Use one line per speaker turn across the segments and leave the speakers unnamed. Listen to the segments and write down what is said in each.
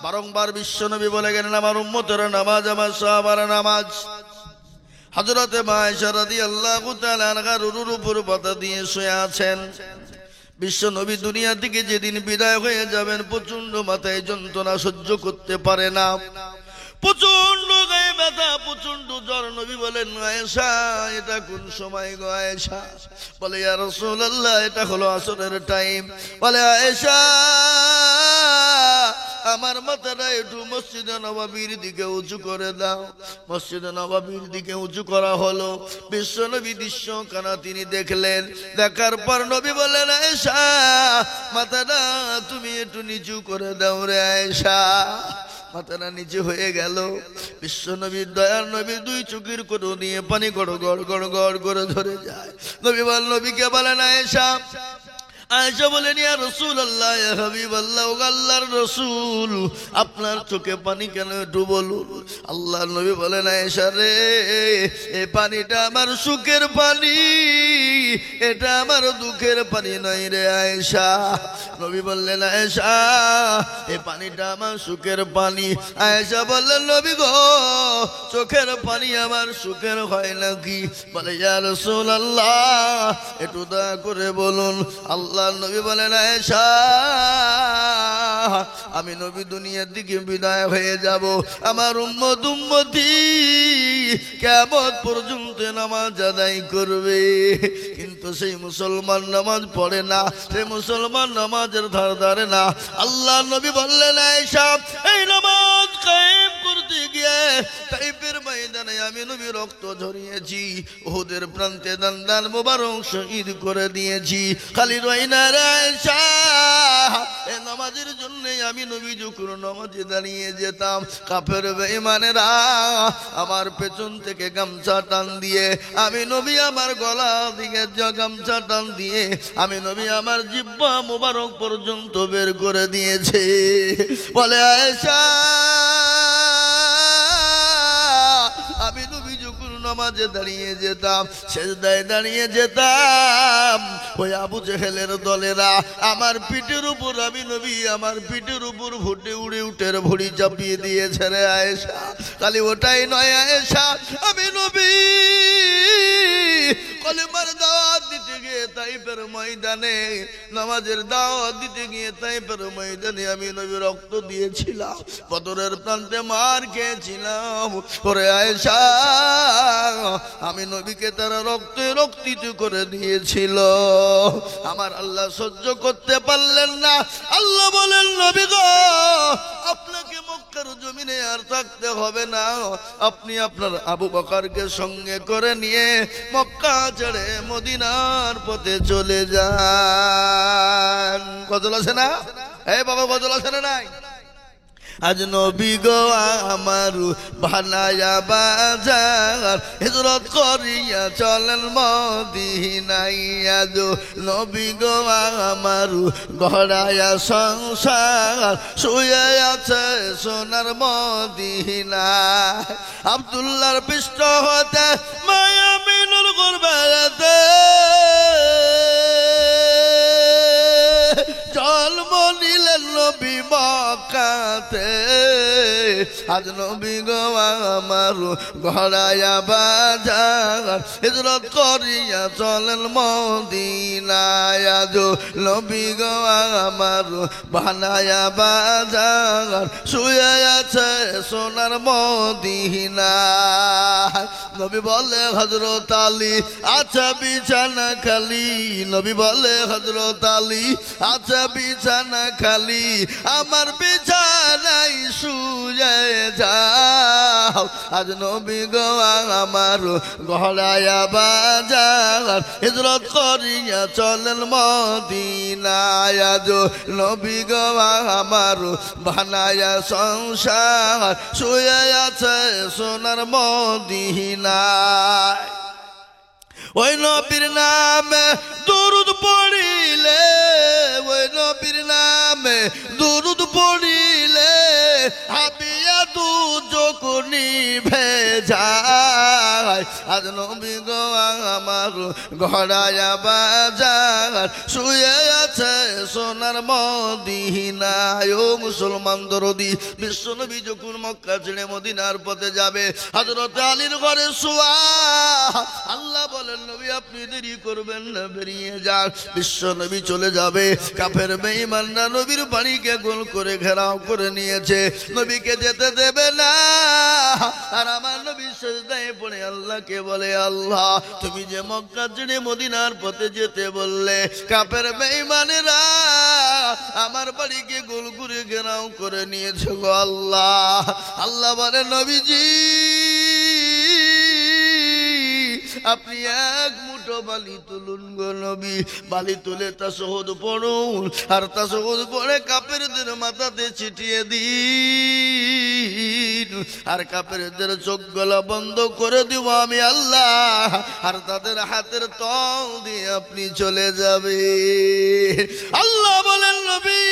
বারংবার বিশ্বনবী বলে গেলেন আমার উম্মতের নামাজ আমার সাহাবার নামাজ। হযরতে মা আয়েশা রাদিয়াল্লাহু তাআলা আনহার উরুর উপর পাতা দিয়ে শুয়ে আছেন। বিশ্বনবী দুনিয়া থেকে যেদিন বিদায় হয়ে যাবেন প্রচন্ড মাথায় যন্ত্রণা সহ্য করতে পারে না, প্রচন্ড গায়ে ব্যথা, প্রচন্ড জ্বর। নবী বলেন আয়েশা এটা কোন সময় গো আয়েশা? বলে ইয়া রাসূলুল্লাহ এটা হলো আসরের টাইম। বলে আয়েশা আমার মাথাটা একটু মসজিদে নববীর দিকে উঁচু করে দাও। মসজিদে নববীর দিকে উঁচু করা হলো। বিশ্বনবী দৃশ্যখানা তিনি দেখলেন। দেখার পর নবী বললেন আয়েশা মাথাটা তুমি একটু নিচু করে দাও রে আয়েশা। মাথাটা নিচে হয়ে গেল। বিশ্বনবীর দয়ার নবীর দুই চোখের কোটো নিয়ে পানি গড় গড় গড় গড় করে ধরে যায়। নবীকে বলেন আয়েশা। আয়েশা বলেন ইয়া রাসূলুল্লাহ ইয়া হাবিবাল্লাহ, ও আল্লাহর রাসূল আপনার চোখে পানি কেন একটু বলুন। আল্লাহর নবী বলেন আয়েশা রে এই পানিটা আমার সুখের পানি, এটা আমার দুঃখের পানি নয় রে আয়েশা। নবী বললেন আয়েশা এই পানিটা আমার সুখের পানি। আয়েশা বললেন নবী গো চোখের পানি আমার সুখের হয় নাকি? বলে ইয়া রাসূলুল্লাহ একটু দয়া করে বলুন। আল্লাহ নবী বলেন আয়েশা আমি নবী দুনিয়ার দিকে বিদায় হয়ে যাব। আমার উম্মতি কিয়ামত পর্যন্ত নামাজ আদায় করবে, কিন্তু সেই মুসলমান নামাজ পড়ে না, সেই মুসলমান নামাজের ধার ধারে না। আল্লাহ নবী বললেন আয়েশা এই নামাজ কায়েম করতে গিয়ে তাইফের ময়দানে আমি নবী রক্ত ঝরিয়েছি, উহুদের প্রান্তে দান্দান মোবারক শহীদ করে দিয়েছি। খালি রইনা রে আয়েশা এই নামাজের জন্য আমি নবী যখন নামাজে দাঁড়িয়ে যেতাম কাফের বেঈমানেরা আমার পেছন থেকে গামছা টান দিয়ে, আমি নবী আমার গলা দিকে গামছা টান দিয়ে আমি নবী আমার জিহ্বা মোবারক পর্যন্ত বের করে দিয়েছে। বলে আয়েশা আমি নবী যখন নামাজে দাঁড়িয়ে যেতাম সেজদায় দাঁড়িয়ে যেতাম ওই আবু জেহেলের দলেরা আমার পিঠের উপর, আমি নবী আমার পিঠের উপর ভুটে উড়ে উঠের ভুড়ি চাপিয়ে দিয়েছে রে আয়েশা। খালি ওটাই নয় আয়েশা আমি নবী কলেমার দাওয়াত দিতে গিয়ে তাইফের ময়দানে, নামাজের দাওয়াত দিতে গিয়ে তাইফের ময়দানে আমি নবী রক্ত দিয়েছিলাম, বদরের প্রান্তে মার খেয়েছিলাম। ওরে আয়েশা আমি নবীকে তারা রক্তে রক্তিত করে দিয়েছিল। আমার আল্লাহ সহ্য করতে পারলেন না। আল্লাহ বলেন নবী গো আপনাকে মক্কার জমিনে আর থাকতে হবে না, আপনি আপনার আবু বকরকে সঙ্গে করে নিয়ে মক্কা ছেড়ে মদিনার পথে চলে যান। গজল আছে না এই বাবা, গজল আছে না নাই? আজ নবী গো আমার বানায়া বাজার হিজরত করিয়া চলেন মদিনায়। আজ নবী গো আমার গড়ায়া সংসার শুয়ে আছে সোনার মদিনায়। আব্দুল্লাহর পৃষ্ঠ হতে মায়া মিনুর গুরবাতে জন্ম নিলেন নবী মক্কাতে। আজ নবী গো আমার গড়ায়া বাজার হিজরত করিয়া চলেন মদিনায়। আজ নবী গো আমার বানায়া বাজার শুয়ে আছে সোনার মদিনায়। নবী বলে হযরত আলী আচ্ছা বিছানা খালি, নবী বলে হযরত আলী আচ্ছা বিছানা খালি, আমার বিছানায় শুয়ে যাও। আজ নবী গো আমার গড়ায়া বাজার হিজরত করিয়া চলেন মদিনায়। আজ নবী গো আমার বানায়া সংসার শুয়ে আছে সোনার মদিনায়। ওই নবীর নামে দরুদ পড়িলে, ওই নবীর নামে দরুদ পড়িলে হাবিয়া দু যখন নিভে যায়। আজ নবী গো আমার ঘোড়ায় বাজার শুয়ে আছে সোনার মদিনায়। ও মুসলমান দরদি, বিশ্ব নবী যখন মক্কা ছেড়ে মদিনার পথে যাবে, হযরত আলীর ঘরে শোয়া। আল্লাহ বলেন নবী আপনি দেরি করবেন না, বেরিয়ে যান। বিশ্ব নবী চলে যাবে, কাফের বেঈমানরা নবীর বাড়িকে গোল করে ঘেরাও করে নিয়েছে, নবীকে যেতে দেবে না। আর আমার নবী সিজদায় পড়ে আল্লাহকে বলে, আল্লাহ তুমি যে মক্কা ছেড়ে মদিনার পথে যেতে বললে, কাফের বেঈমানেরা আমার বাড়িকে গোল করে ঘেরাও করে নিয়েছে গো আল্লাহ। আল্লাহ বলে নবীজি আপনি এক মুঠো বালি তুলুন গো নবী, বালি তুলে তাশাহুদ পড়ুন, আর তাশাহুদ পড়ে কাফেরদের মাথাতে ছিটিয়ে দিন, আর কাফেরদের চোখ গলা বন্ধ করে দিব আমি আল্লাহ, আর তাদের হাতের তল দিয়ে আপনি চলে যাবে। আল্লাহ বলেন নবী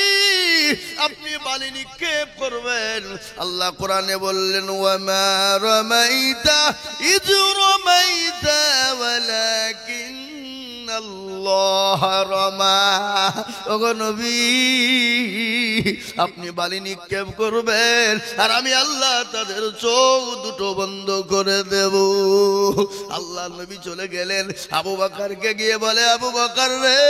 আপনি বালি নিক্ষেপ করবেন। আল্লাহ কোরআনে বললেন ওয়ামা রামাইতা ইয রামাইতা ওয়ালাকিন্নাল্লাহ রামা। ওগো নবী আপনি বালি নিক্ষেপ করবেন, আর আমি আল্লাহ তাদের চোখ দুটো বন্ধ করে দেব। আল্লাহ নবী চলে গেলেন, আবু বকরকে গিয়ে বলে, আবু বকর রে,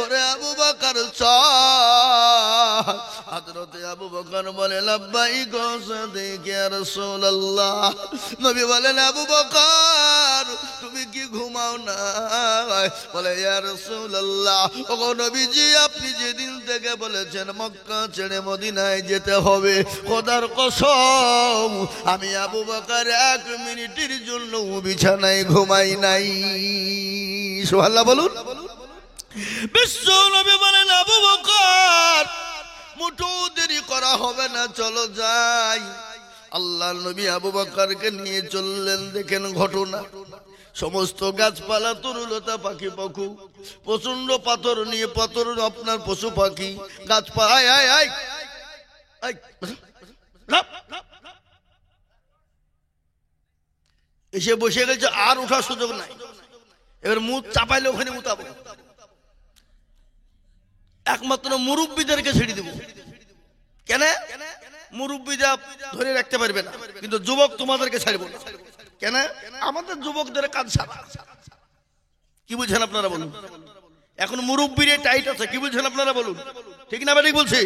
ওরে আবু বকর চল। হযরতে আবু বকর বলে লাব্বাইক সাদিক ইয়া রাসূলুল্লাহ। নবী বলেন আবু বকর তুমি কি ঘুমাও না? বলে ইয়া রাসূলুল্লাহ, ওগো নবীজি আপনি যেদিন থেকে বলেছেন মক্কা ছেড়ে মদিনায় যেতে হবে, খোদার কসম আমি আবু বকর এক মিনিটের জন্য বিছানায় ঘুমাই নাই। সুবহানাল্লাহ বলুন। বিশ্ব নবী বলেন আবু বকর মুঠো দেরি করা হবে না, চলো যাই। আল্লাহ নবী আবু বকরকে নিয়ে চললেন। দেখেন ঘটনা, সমস্ত গাছপালা তরুলতা পাখি পশু, প্রচন্ড পাথর নিয়ে পাথর আপনার পশু পাখি গাছপালা এসে বসে গেছে, আর ওঠার সুযোগ নাই। এবার মুখ চাপাইলে ওখানে মুতাবো, একমাত্র মুরব্বীদেরকে ছেড়ে দেব। কেন? মুরব্বীরা ধরে রাখতে পারবে না, কিন্তু যুবক তোমাদেরকে ছাড়বো না। কেন? আমাদের যুবকদের কাজ সারা। কি বুঝছেন আপনারা বলুন? এখন মুরব্বীর টাইট আছে, কি বুঝছেন আপনারা বলুন? ঠিক না ঠিক বলছি?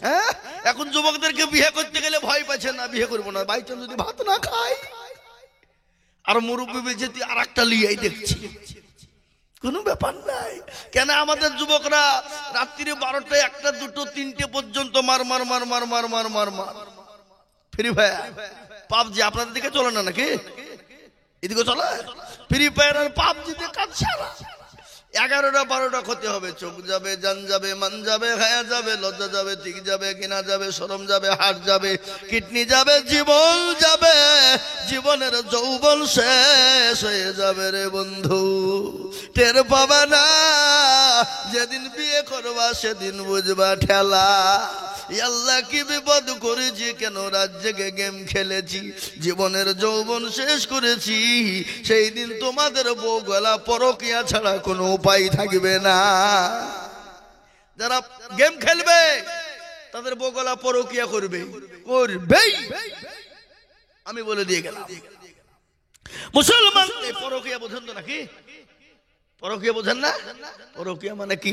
হ্যাঁ, এখন যুবকদেরকে বিয়ে করতে গেলে ভয় পাচ্ছে না, বিয়ে করবো না, বাই চান্স যদি ভাত না খায়। আর মুরব্বী বলছে তুই আর একটা লিয়াই দেখছি, কোনো ব্যাপার নাই। কেন? আমাদের যুবকরা রাত্রি 12টা 1টা 2টো 3টে পর্যন্ত মার মার মার মার মার মার মার মার ফ্রি ফায়ার পাবজি। আপনাদের দিকে চলে না নাকি? এদিকে চলে ফ্রি ফায়ার আর পাবজিতে কাজ সারা। 11টা 12টা ক্ষতি হবে, চোখ যাবে, জান যাবে, মান যাবে, হায়া যাবে, লজ্জা যাবে, ঠিক যাবে, ঘৃণা যাবে, শরম যাবে, হাট যাবে, কিডনি যাবে, জীবন যাবে, জীবনের যৌবন শেষ হয়ে যাবে রে বন্ধু। টের পাবা না, যেদিন বিয়ে করবা সেদিন বুঝবা ঠেলা। আল্লাহ কি বিপদ করেছি, কেন রাত জেগে গেম খেলেছি, জীবনের যৌবন শেষ করেছি। সেই দিন তোমাদের বউ গলা পরকিয়া ছাড়া কোনো উপায় থাকবে না। যারা গেম খেলবে তাদের বউ গলা পরকিয়া করবে, করবেই। আমি বলে দিয়ে গেলাম। মুসলমান পরকিয়া বোঝেন তো নাকি? পরকিয়া বোঝেন না? পরকিয়া মানে কি?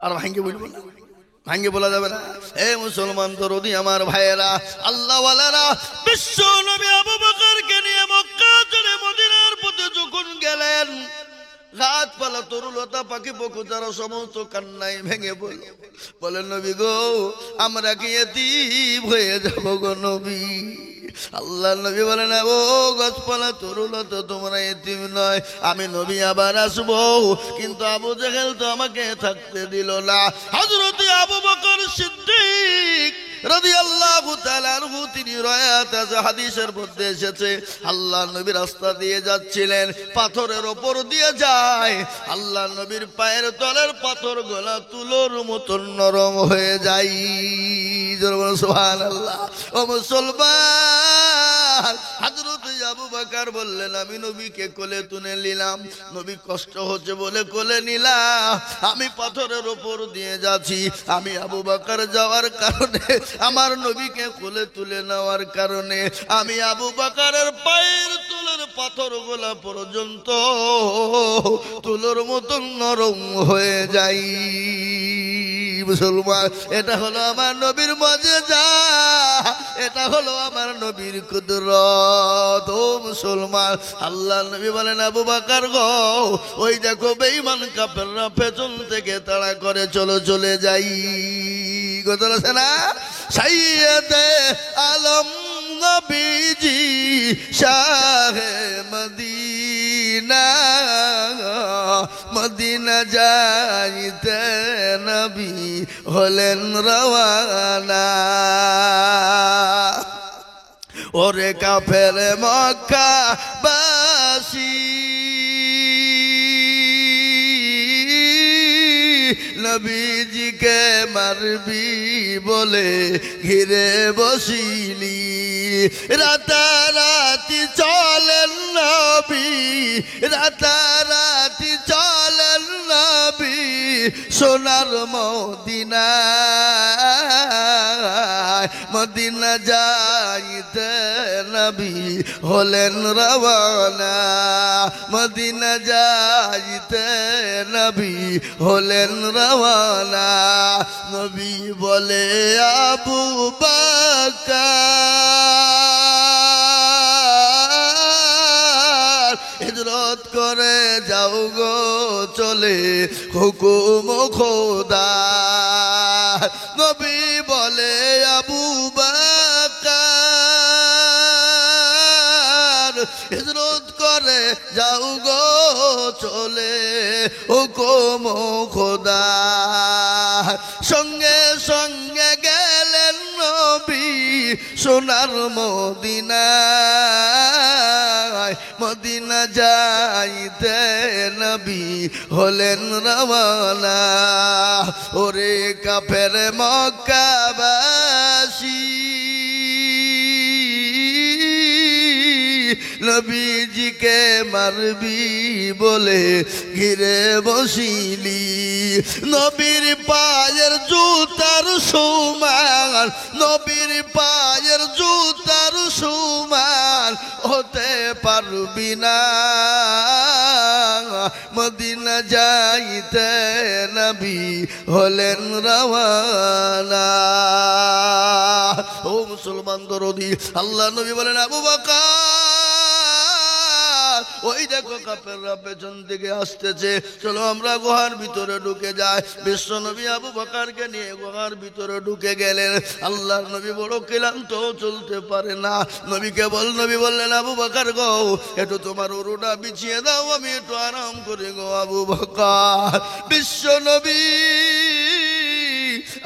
আর ভাঙ্গে বলবো না, ভাঙ্গে বলা যাবে না। এ মুসলমান দরদি আমার ভাইয়েরা, আল্লাহ ওয়ালারা, বিশ্ব নবী আবু বকরকে নিয়ে মক্কা ছেড়ে মদিনার পথে যখন গেলেন, গাছপালা তরুলতা পাখি পশু তারা সমস্ত কান্নায় ভেঙে বলে নবী গো আমরা কি এতিম হয়ে যাব গো নবী? আল্লাহ নবী বলেন ও গাছপালা তরুলতা তোমরা এতিম নয়, আমি নবী আবার আসবো। কিন্তু আবু জেহেল তো আমাকে থাকতে দিল না। হযরত আবু বকর সিদ্দিক রাদিয়াল্লাহু তাআলা আনহু তিনি রয়াত আছে হাদিসের মধ্যে এসেছে আল্লাহ নবী রাস্তা দিয়ে যাচ্ছিলেন পাথরের ওপর দিয়ে যায় আল্লাহ নবীর পায়ের তলের পাথর গোলা তুলোর মতন নরম হয়ে যায় সুবহানাল্লাহ ও মুসলমান হযরত আবু বকর বললেন আমি নবীকে কোলে তুলে নিলাম নবী কষ্ট হচ্ছে বলে কোলে নিলাম আমি পাথরের ওপর দিয়ে যাচ্ছি আমি আবু বকর যাওয়ার কারণে আমার নবীকে কোলে তুলে নেওয়ার কারণে আমি আবু বকরের পায়ের তলের পাথরগুলো পর্যন্ত তুলোর মতন নরম হয়ে যাই মুসলমান এটা হলো আমার নবীর মুজিজা এটা হলো আমার নবীর কুদরত ও মুসলমান আল্লাহ নবী বলেন আবু বকর গো ওই দেখো বেঈমান কাফেররা পেছন থেকে তাড়া করে চলে যাই কথা আছে না সাইয়্যিদে আলম নবীজি শাহে মদিনা মদিনা যাইতে নবী হলেন রওয়ানা ওরে কাফের মক্কা বাসী নবীজিকে মারবি বলে ঘিরে বসিলি রাতারাতি চলেন নবী রাতারাতি চলেন নবী সোনার মদিনায় মদিনা যাইতে নবী হলেন রওয়ানা মদিনা যাইতে নবী হলেন রওয়ানা নবী বলে আবু বকর হিজরত করে যাও গো চলে হুকুম খোদা নবী বলে আবু বকর হিজরত করে যাও গো চলে হুকুম খোদা সঙ্গে সঙ্গে গেলেন নবী সোনার মদিনায় মদিনা যাইতে নবী হলেন রওয়ানা ওরে কাফের মক্কাবাসী নবীজিকে মারবি বলে ঘিরে বসিলি নবীর পায়ের জুতার সমান নবীর পায়ের জুতার সমান হতে পারবি না মদিনা যাইতে নবী হলেন রওয়ানা ও মুসলমান দরদি আল্লাহ নবী বলেন আবু বকর ওই দেখো কাফেররা পেছন থেকে আসতেছে চলো আমরা গুহার ভিতরে ঢুকে যাই বিশ্ব নবী আবু বকরকে নিয়ে গুহার ভিতরে ঢুকে গেলেন আল্লাহর নবী বড় ক্লান্ত চলতে পারে না নবীকে নবী বললেন আবু বকর গো একটু তোমার উরুটা বিছিয়ে দাও আমি একটু আরাম করি গো আবু বকর বিশ্ব নবী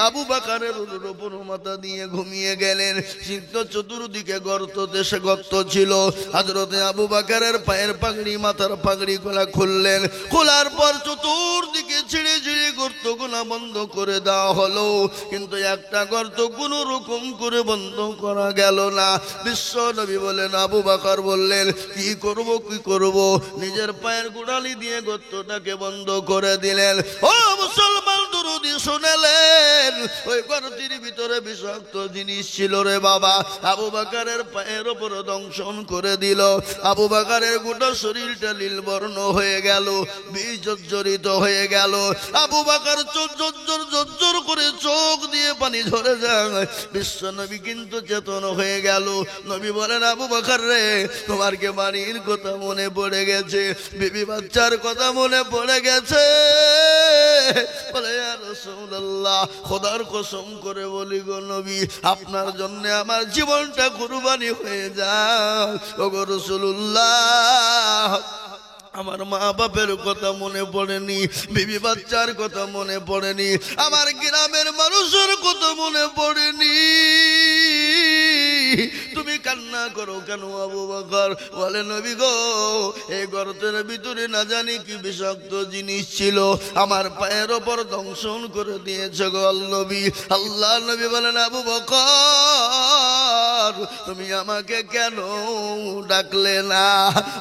আবু বকরের উপর মাথা দিয়ে ঘুমিয়ে গেলেন সিদ্ধ চতুর্দিকে গর্ত দেশে গর্ত ছিল হযরতে আবু বকরের পায়ের পাগড়ি মাথার পাগড়ি গলা খুললেন খোলার পর চতুর্দিকে ছিঁড়ে ছিঁড়ে গর্তগুলো বন্ধ করে দেওয়া হলো কিন্তু একটা গর্ত কোনো রকম করে বন্ধ করা গেল না বিশ্ব নবী বলেন আবু বকর বললেন কি করব নিজের পায়ের গোড়ালি দিয়ে গর্তটাকে বন্ধ করে দিলেন ও মুসলমান দরুদি শুনেলেন ওই গর্তের ভিতরে বিষাক্ত জিনিস ছিল রে বাবা আবু বকরের পায়ের উপর দংশন করে দিল আবু বকরের গোটা শরীরটা নীল বর্ণ হয়ে গেল বিষ জর্জরিত হয়ে গেল আবু বকর জর্জর করে চোখ দিয়ে পানি ঝরে যায় বিশ্ব নবী কিন্তু চেতন হয়ে গেল নবী বলেন আবু বকর রে তোমার কে বাড়ির কথা মনে পড়ে গেছে বিবি বাচ্চার কথা মনে পড়ে গেছে বলে ইয়া রাসূলুল্লাহ খোদার কসম করে বলি গো নবী আপনার জন্য আমার জীবনটা কুরবানি হয়ে যায় ওগো রাসূলুল্লাহ আমার মা বাপের কথা মনে পড়েনি, বিবি বাচ্চার কথা মনে পড়েনি, আমার গ্রামের মানুষের কথা মনে পড়েনি। তুমি কান্না করো কেন আবু বকর? বলে নবী গো, এই গর্তের ভিতরে না জানি কি বিষাক্ত জিনিস ছিল, আমার পায়ের ওপর দংশন করে দিয়েছে গো নবী। আল্লাহ নবী বলেন আবু বকর তুমি আমাকে কেন ডাকলে না?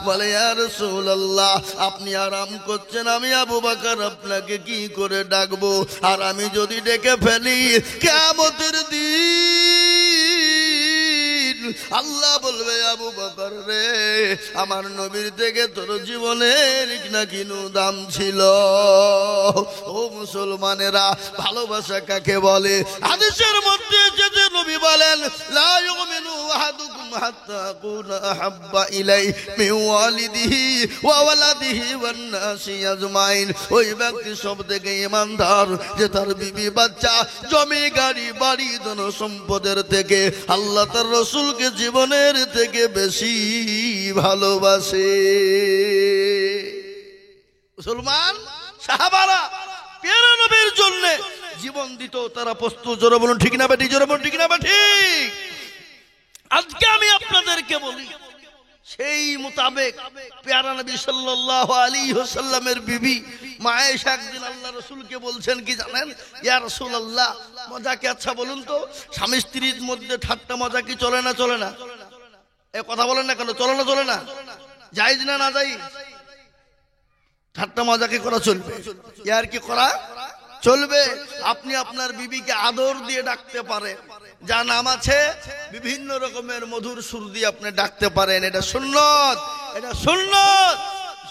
বলে ইয়া রাসূলুল্লাহ আপনি আরাম করছেন, আমি আবু বকর আপনাকে কি করে ডাকবো? আর আমি যদি ডেকে ফেলি কিয়ামতের দিন আল্লাহ বলবে আবু বকর রে, আমার নবীর থেকে তোর জীবনের না কিনু দাম ছিল। ও মুসলমানেরা, ভালোবাসা কাকে বলে? হাদিসের মধ্যে এসেছে নবী বলেন লা ইউমিনু আহাদুকুম হাত্তা আকুনা আহাব্বা ইলাইহি মিন ওয়ালিদিহি ওয়া ওয়ালাদিহি ওয়ান নাসি আজমাইন। ওই ব্যক্তি সবথেকে ঈমানদার যে তার বিবি বাচ্চা জমি গাড়ি বাড়ি ধন সম্পদের থেকে আল্লাহ তার রাসূলকে জীবনের থেকে বেশি ভালোবাসে। মুসলমান সাহাবারা প্রিয় নবীর জন্য জীবন দিত, তারা প্রস্তুত। জোরে বলুন ঠিক না বেঠিক? জোরে বলুন ঠিক না বেঠিক? আজকে আমি আপনাদেরকে বলি সেই মোতাবেক প্যারা নবী সাল্লাল্লাহু আলাইহি ওয়াসাল্লামের বিবি মা আয়েশা একদিন আল্লাহ রাসূলকে বলছেন কি জানেন? ইয়া রাসূলুল্লাহ মজা কি আচ্ছা বলুন তো, স্বামী স্ত্রীর মধ্যে ঠাট্টা মজা কি চলে না চলে না? এ কথা বলেন না কেন? চলে না চলে না? জায়েজ না না জায়েজ? ঠাট্টা মজা কি করা চলবে? ইয়ার কি করা চলবে? আপনি আপনার বিবিকে আদর দিয়ে ডাকতে পারেন, যা নাম আছে বিভিন্ন রকমের মধুর সুর দিয়ে আপনি ডাকতে পারেন, এটা সুন্নত, এটা সুন্নত।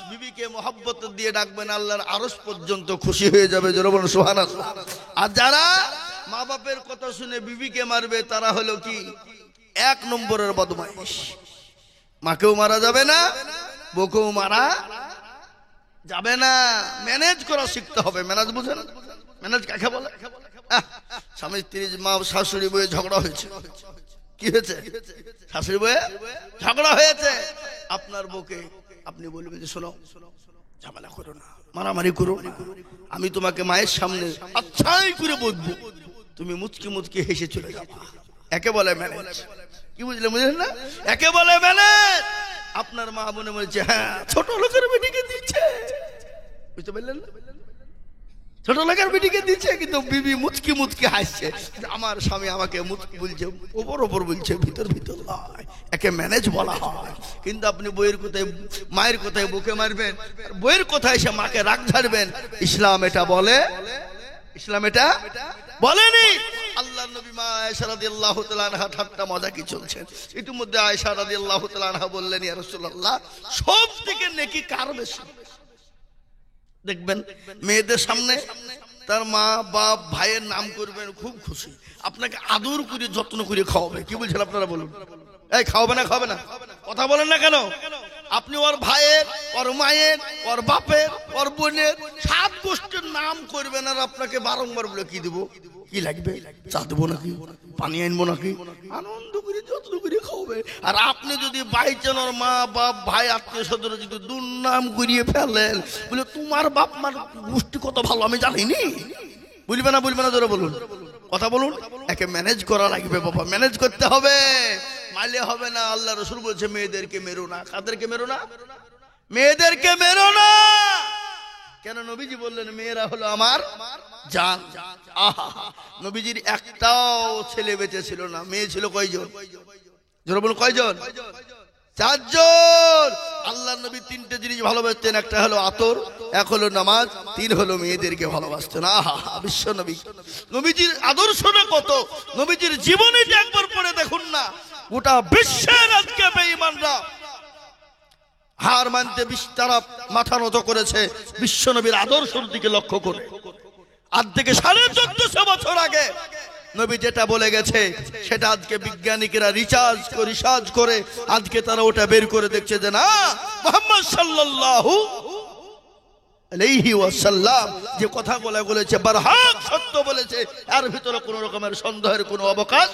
বিবিকে মহব্বত দিয়ে ডাকবেন, আল্লাহর আরশ পর্যন্ত খুশি হয়ে যাবে। জোরে বলুন সুবহানাল্লাহ। আর যারা মা বাপের কথা শুনে বিবিকে মারবে তারা হলো কি এক নম্বরের বদমাইশ। মাকেও মারা যাবে না, বউকেও মারা যাবে না। ম্যানেজ করা শিখতে হবে। ম্যানেজ বুঝেন? ম্যানেজ কাকে বলে? স্বামী স্ত্রী মা শাশুড়ি বয়ে ঝগড়া হয়েছে, কি হয়েছে? শাশুড়ি বয়ে ঝগড়া হয়েছে, আপনার বউকে আপনি বলবেন যে শোনো ঝামেলা করো না, মারামারি করো না, আমি তোমাকে মায়ের সামনে আচ্ছাই করে বলবো, তুমি মুচকি মুচকি হেসে চলে যাবা। একে বলে ম্যানেজ। কি বুঝলেন? বুঝলেন না? একে বলে ম্যানেজ। আপনার মা মনে বলছে হ্যাঁ ছোট লোকের বেটিকে দিচ্ছে, বুঝতে পারলেন না? ছোট লোকের বেটিকে দিচ্ছে, কিন্তু বিবি মুচকি মুচকি হাসছে, আমার স্বামী আমাকে মুচকি বলছে, ওপর ওপর বলছে, ভিতর ভিতর নয়। একে ম্যানেজ বলা হয়। কিন্তু আপনি বইয়ের কোথায় মায়ের কোথায় বুকে মারবেন, আর বইয়ের কোথায় এসে মাকে রাগ ঝাড়বেন? ইসলাম এটা বলে? ইসলাম এটা বলেনি। আল্লাহ নবী মা আয়েশা রাদিয়াল্লাহু তাআলা আনহা ঠাট্টা মজা কি চলছেন, ইতিমধ্যে আয়েশা রাদিয়াল্লাহু তাআলা আনহা বললেন ইয়া রাসূলুল্লাহ সব থেকে নেকি কার বেশি? দেখবেন মেয়েদের সামনে তার মা বাপ ভাইয়ের নাম করবেন, খুব খুশি, আপনাকে আদর করে যত্ন করে খাওয়াবে। কি বলছেন আপনারা বলুন? এই খাওয়াবে না খাওয়াবে না? কথা বলেন না কেন? আপনি ওর ভাইয়ের, ওর মায়ের, ওর বাপের, ওর বোনের 7 গোষ্ঠীর নাম করবেন, আর আপনাকে বারংবার বলে কি দেবো, কি লাগবে, চা দেবো নাকি, পানি আনবো নাকি, আনন্দ করে যত্ন করে খাওয়াবে। আর আপনি যদি বাইচান ওর মা বাপ ভাই আত্মীয় স্বজন যদি দুর্নাম করিয়ে ফেলেন, বলে তোমার বাপ মার গোষ্ঠী কত ভালো আমি জানিনি, বুঝবে না? বুঝবে না? জোরে বলুন, কথা বলুন। একে ম্যানেজ করা লাগবে বাবা, ম্যানেজ করতে হবে, মাইলে হবে না। আল্লাহ রাসূল বলছে মেয়েদেরকে মেরো না। কাদেরকে মেরো না? মেয়েদেরকে মেরো না। কেন? নবীজি বললেন মেয়েরা হলো আমার জান। আহা, নবীজির একটাও ছেলে বেঁচে ছিল না, মেয়ে ছিল কয়জন? জোরে বলুন কয়জন? 4 জন। আল্লাহ নবী 3টে জিনিস ভালোবাসতেন, একটা হলো আতর, এক হলো নামাজ, 3 হলো মেয়েদেরকে ভালোবাসতেন। আহা, বিশ্ব নবী। নবীজির আদর্শটা কত, নবীজির জীবনীটা একবার পড়ে দেখুন না। গোটা বিশ্বের আজকে বেঈমানরা হার মানতে তারা মাথা নত করেছে বিশ্ব নবীর আদর্শের দিকে লক্ষ্য করে। আজ থেকে 1450 বছর আগে নবী যেটা বলে গেছে সেটা আজকে বিজ্ঞানীরা রিসার্চ করে আজকে তারা ওটা বের করে দেখছে যে না, মুহাম্মদ সাল্লাল্লাহু আলাইহি ওয়াসাল্লাম যে কথাগুলো বলেছে বারহাক সত্য বলেছে, এর ভিতরে কোনো রকমের সন্দেহের কোনো অবকাশ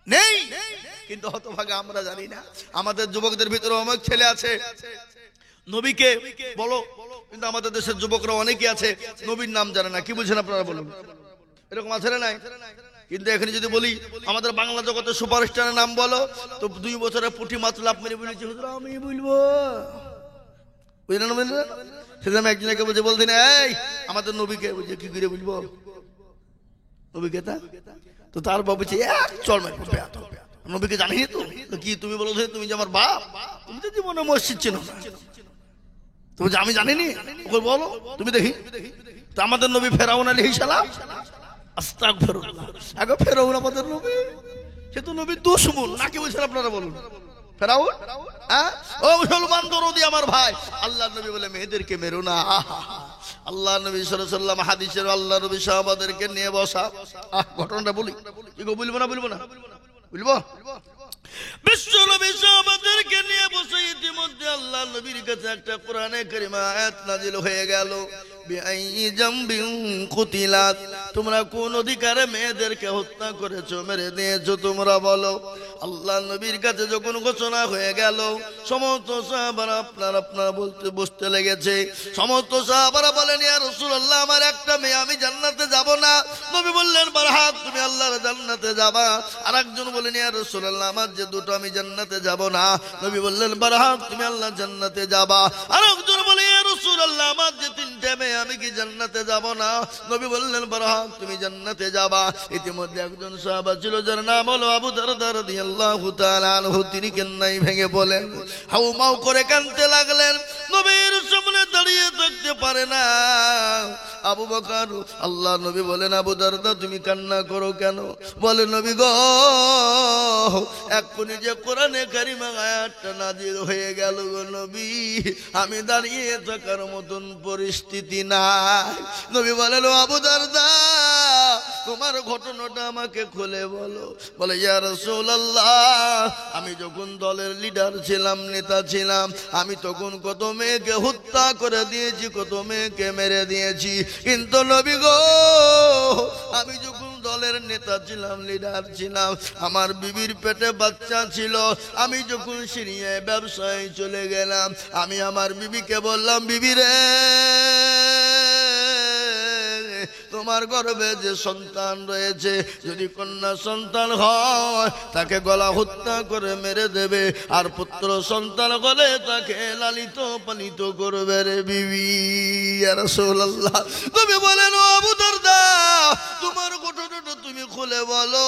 নেই। কিন্তু হতভাগা আমরা জানি না। আমাদের যুবকদের ভিতরে অনেক ছেলে আছে নবীকে বলো, কিন্তু আমাদের দেশের যুবকরা অনেকে আছে নবীর নাম জানে না। কি বলছেন আপনারা বলুন, এরকম আছে না নাই? কিন্তু এখানে যদি বলি আমাদের বাংলা জগতের সুপারস্টারের নাম বলো, তো 2 বছরের পুঁটি মাছ লাভ মেরে বলেছি হুজুর আমি বলবো, বুঝলেন বুঝলেন? সেদিন আমি একজনকে বলছি, বলতেন এই আমাদের নবীকে, বলছে কি করে বলবো নবীকে? তা তো তার বাবা বলছে এক চল মার নবীকে জানিনি তো। কি তুমি বলো তুমি যে আমার বাপ, তুমি তো জীবনে মসজিদ চেনো না, তুমি যে আমি জানিনি ওকে বলো তুমি দেখি। তো আমাদের নবী ফেরাউন আলাইহিস সালাম, আস্তাগফিরুল্লাহ, আগে ফেরাউন আমাদের নবী, সে তো নবীর দুশমন না। কি বলছেন আপনারা বলুন? ফেরাউন, হ্যাঁ ও মুসলমান দরদি আমার ভাই, আল্লাহর নবী বলে মেয়েদেরকে মেরো না। আল্লাহ নবী সাল্লাল্লাহু আলাইহি ওয়াসাল্লাম হাদিসের আল্লাহ নবী সাহাবাদেরকে নিয়ে বসা। ঘটনাটা বলি, কি গো বলবো না বলবো না বলবো? বিশ্ব নবী সাহাবাদেরকে নিয়ে বসে ইতিমধ্যে আল্লাহ নবীর কাছে একটা কোরআনে কারিমা আয়াত নাযিল হয়ে গেল। বিআইয়ি জামবিন কুতিলাত, তোমরা কোন অধিকারে মেয়েদেরকে হত্যা করেছো, মেরে দিয়েছো তোমরা বলো। আল্লাহ নবীর কাছে যখন ঘোষণা হয়ে গেল, সমস্ত সাহাবারা আপনারা বলতে বসতে লেগেছে। সমস্ত সাহাবারা বলেন ইয়া রাসূলুল্লাহ আমার একটা মেয়ে, আমি জান্নাতে যাব না। নবী বললেন বারহাক তুমি আল্লাহর জান্নাতে যাবা। আরেকজন বলেন ইয়া রাসূলুল্লাহ আমার যে দুটো, আমি জান্নাতে যাব না। নবী বললেন বারহাক তুমি আল্লাহর জান্নাতে যাবা। আরেকজন বলে ইয়া রাসূলুল্লাহ আমার যে 3টে মেয়ে, আমি কি জান্নাতে যাব না? নবী বললেন বারহাক তুমি জান্নাতে যাবা। ইতিমধ্যে একজন সাহাবা ছিল যার নাম হলো আবু দারদা রাদিয়াল্লাহু তাআলা আনহু, তিনি কান্নায় ভেঙে বলেন, হাউমাউ করে কাঁদতে লাগলেন। নবীর সামনে দাঁড়িয়ে থাকতে পারে না আবু বকর। আল্লাহ নবী বলেন আবু দারদা তুমি কান্না করো কেন? বলে নবী গো এক্ষুনি যে কোরআনে কারিমা আয়াতটা নাযিল হয়ে গেল গো নবী, আমি দাঁড়িয়ে থাকার মতন পরিস্থিতি নাই। নবী বলেন আবু দারদা তোমার ঘটনাটা আমাকে খুলে বলো। বলে ইয়া রাসূলুল্লাহ আমি যখন দলের লিডার ছিলাম, নেতা ছিলাম, আমি তখন কত মেয়েকে হত্যা করে দিয়েছি, কত মেয়েকে মেরে দিয়েছি। কিন্তু নবী গো আমি যখন দলের নেতা ছিলাম, লিডার ছিলাম, আমার বিবির পেটে বাচ্চা ছিল। আমি যখন সিরিয়ায় ব্যবসায় চলে গেলাম, আমি আমার বিবিকে বললাম বিবি রে তোমার গর্ভে যে সন্তান রয়েছে, যদি কন্যা সন্তান হয় তাকে গলা হত্যা করে মেরে দেবে, আর পুত্র সন্তান হলে তাকে লালিত পালিত করবে রে বিবি। ইয়া রাসূলুল্লাহ নবী বলেন ও আবু দারদা তোমার ঘটনাটা তুমি খুলে বলো।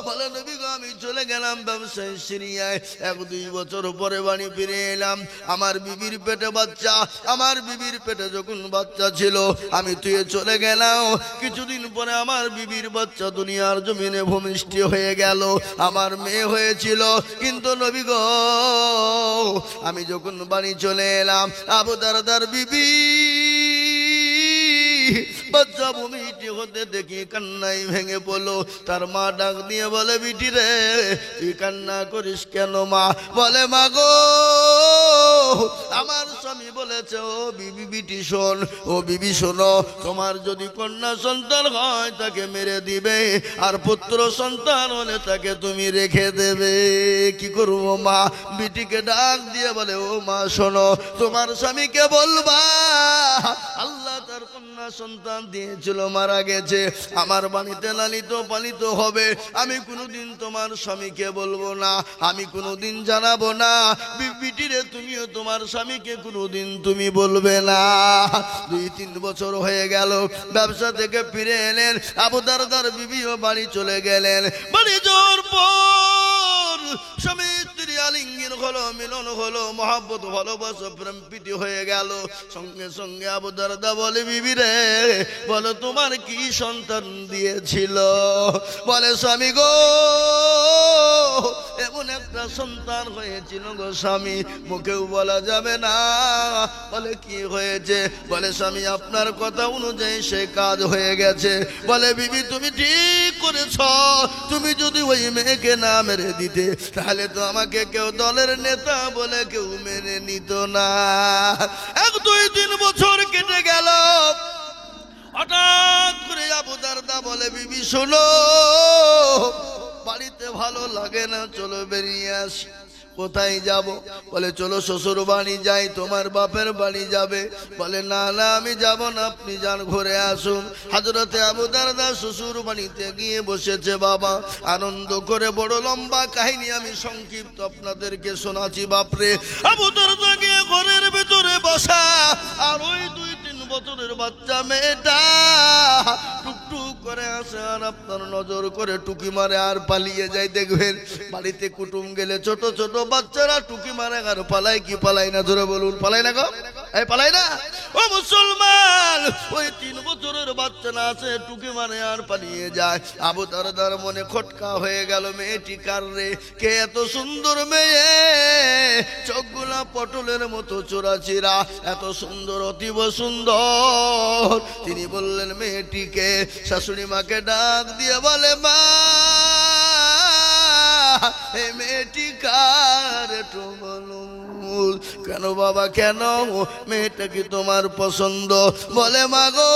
বলে নবী গো আমি চলে গেলাম ব্যবসায় সিরিয়ায়, 1-2 বছর পরে বাড়ি ফিরে এলাম। আমার বিবির পেটে বাচ্চা, আমার বিবির পেটে যখন বাচ্চা ছিল আমি তুই চলে গেলাম। কিছুদিন পরে আমার বিবির বাচ্চা দুনিয়ার জমিনে ভূমিষ্ঠ হয়ে গেল, আমার মেয়ে হয়েছিল। কিন্তু নবী গো আমি যখন বাড়ি চলে এলাম, আবু দারদার বিবি বাচ্চা ভূমিষ্ঠ হতে দেখি কান্নাই ভেঙে পড়লো। তার মা ডাক দিয়ে বলে বিটি রে তুই কান্না করিস কেন মা? বলে মা গো আমার স্বামী বলেছে ও বিবি বিটি শোন, ও বিবি শোনো, তোমার যদি কন্যা সন্তান হয় তাকে মেরে দিবে, আর পুত্র সন্তান হলে তাকে তুমি রেখে দেবে। কি করবো মা? বিটিকে ডাক দিয়ে বলে ও মা শোনো, তোমার স্বামীকে বলবা আল্লাহ তার কন্যা সন্তান দিয়েছিল, মারা গেছে, আমার বাড়িতে লালিত পালিত হবে। আমি কোনোদিন তোমার স্বামীকে বলবো না, আমি কোনোদিন জানাবো না। বিটিরে তুমিও তোমার স্বামীকে কোনোদিন তুমি বলবে না। 2-3 বছর হয়ে গেল, ব্যবসা থেকে ফিরে এলেন, আবু দারদার বিবিও বাড়ি চলে গেলেন। বাড়ি যাওয়ার পর স্বামী স্ত্রী আলিঙ্গন হলো, মিলন হলো, মহব্বত ভালোবাসা প্রেম প্রীতি হয়ে গেল। সঙ্গে সঙ্গে আবু দারদা বলে বিবি রে বলো তোমার কি সন্তান দিয়েছিল? বলে স্বামী গো এমন একটা সন্তান হয়েছিল গো স্বামী, মুখেও বলা যাবে না। বলে কি হয়েছে? বলে স্বামী আপনার কথা অনুযায়ী সে কাজ হয়ে গেছে। বলে বিবি তুমি ঠিক করেছ, তুমি যদি ওই মেয়েকে না মেরে দিতে তাহলে তো আমাকে কেউ দলের নেতা বলে কেউ মেনে নিত না। 1-2-3 বছর কেটে গেল। হঠাৎ করে আবু দারদা বলে বিবি শোনো, বাড়িতে ভালো লাগে না, চলো বেরিয়ে আসি। কোথায় যাব? বলে চলো শ্বশুর বাড়ি যাই। তোমার বাপের বাড়ি যাবে? বলে না না আমি যাব না, আপনি যান ঘুরে আসুন। হযরতে আবু দারদা শ্বশুর বাড়িতে গিয়ে বসেছে বাবা, আনন্দ করে। বড় লম্বা কাহিনী আমি সংক্ষিপ্ত আপনাদেরকে শোনাচ্ছি। বাপরে, আবু দারদা গিয়ে ঘরের ভেতরে বসা, আর ওই 2-3 বছরের বাচ্চা মেয়েটা টুকটুক করে আসে, আর আপনার নজর করে টুকি মারে আর পালিয়ে যায়। দেখবেন বাড়িতে কুটুম গেলে ছোট ছোট বাচ্চারা টুকি মারে আর পালায়। কি পালায় না? ধরে বলুন, পালায় না গো? এই পালায় না? ও মুসলমান, ওই 3 বছরের বাচ্চা না আছে, টুকি মারে আর পালিয়ে যায়। আবু দারদার মনে খটকা হয়ে গেল, মেয়েটি কার রে? কে এত সুন্দর মেয়ে, চোখগুলা পটলের মতো চোরাচিরা, এত সুন্দর, অতীব সুন্দর। তিনি বললেন মেয়েটিকে, শাশুড়ি মাকে ডাক দিয়ে বলে, মা এই মেয়েটি কার একটু বলুন। কেন বাবা কেন? মেয়েটা কি তোমার পছন্দ? বলে মা গো,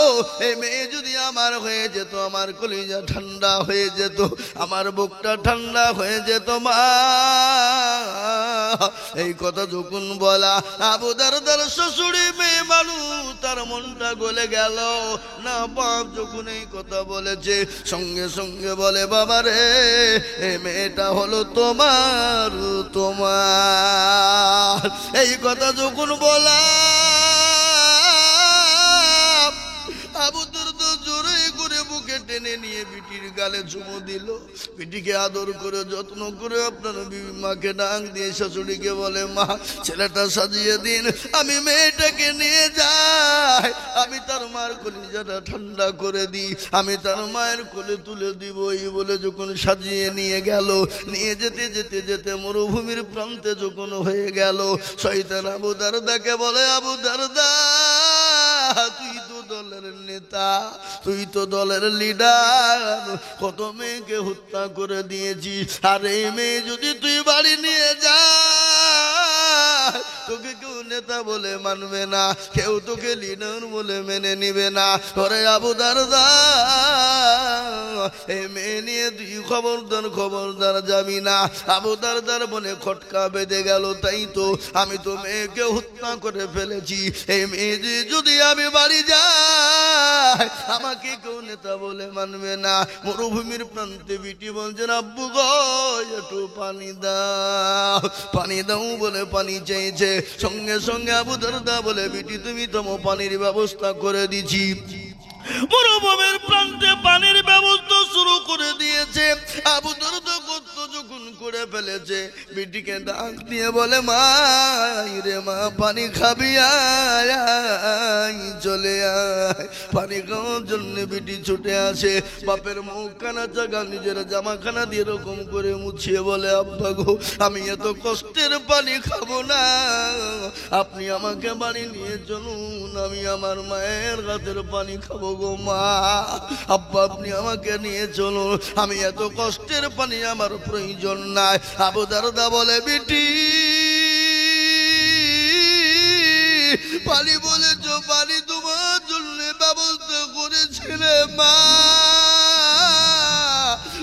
এই মেয়ে যদি আমার হয়ে যেত, আমার কলিজা ঠান্ডা হয়ে যেত, আমার বুকটা ঠান্ডা হয়ে যেত মা। এই কথা যখন বলা, আবু দারদার শ্বশুরি মেয়ে মানুষ, তার মনটা গলে গেল না। বাপ যখন এই কথা বলেছে, সঙ্গে সঙ্গে বলে, বাবা রে, এই মেয়েটা হলো তোমার। তোমার এই কথা যখন বলা, আবু দারদা জোরে করে বুকে টেনে নিয়ে বিটির গালে চুমু দিল। বিটিকে আদর করে যত্ন করে আপনার মাকে ডাক দিয়ে শাশুড়িকে বলে, মা ছেলেটা সাজিয়ে দিন, আমি মেয়েটাকে নিয়ে যাই, আমি তার মার কলিজাটা ঠান্ডা করে দিই, আমি তার মায়ের কোলে তুলে দিব। এই বলে যখন সাজিয়ে নিয়ে গেল, নিয়ে যেতে যেতে যেতে মরুভূমির প্রান্তে যখন হয়ে গেল, শয়তান আবু দারদাকে বলে, আবু দারদা তুই তো দলের নেতা, তুই তো দলের লিডার, কত মেয়েকে হত্যা করে দিয়েছি, আর এই মেয়ে যদি তুই বাড়ি নিয়ে যা, তোকে কেউ নেতা বলে মানবে না, কেউ তোকে লিডার বলে মেনে নিবে না। ওরে আবু দারদা, এই মেয়ে নিয়ে তুই খবরদার খবরদার যাবি না। আবু দারদার মনে খটকা বেঁধে গেল, তাই তো আমি তো মেয়েকে হত্যা করে ফেলেছি, এই মেয়ে যদি আমি বাড়ি যাই, আমাকে কেউ নেতা বলে মানবে না। মরুভূমির প্রান্তে বিটি বলছেন, আব্বু গো একটু পানি দাও, পানি দাও বলে পানি চেয়েছে। সঙ্গে সঙ্গে আবু দারদা বলে, বিটি তুমি তো পানির ব্যবস্থা করে দিছি। মরুভূমির প্রান্তে পানির ব্যবস্থা শুরু করে দিয়েছে। আবু দারদা কত যখন করে ফেলেছে, বিটিকে ডাক দিয়ে বলে, মা রে মা, পানি খাবি? আয় চলে আয়। পানি খাওয়ার জন্য বিটি ছুটে আসে, বাপের মুখ খানা জায়গা নিজের জামাখানা দিয়ে এরকম করে মুছিয়ে বলে, আব্বা গো আমি এত কষ্টের পানি খাবো না, আপনি আমাকে বাড়ি নিয়ে চলুন, আমি আমার মায়ের হাতের পানি খাবো গো মা। আব্বা আপনি আমাকে নিয়ে চলুন, আমি এত কষ্টের পানি আমার প্রয়োজন নাই। আবু দারদা বলে, বিটি পানি বলেছ, পানি তোমার জন্য ব্যবস্থা করেছিলে মা,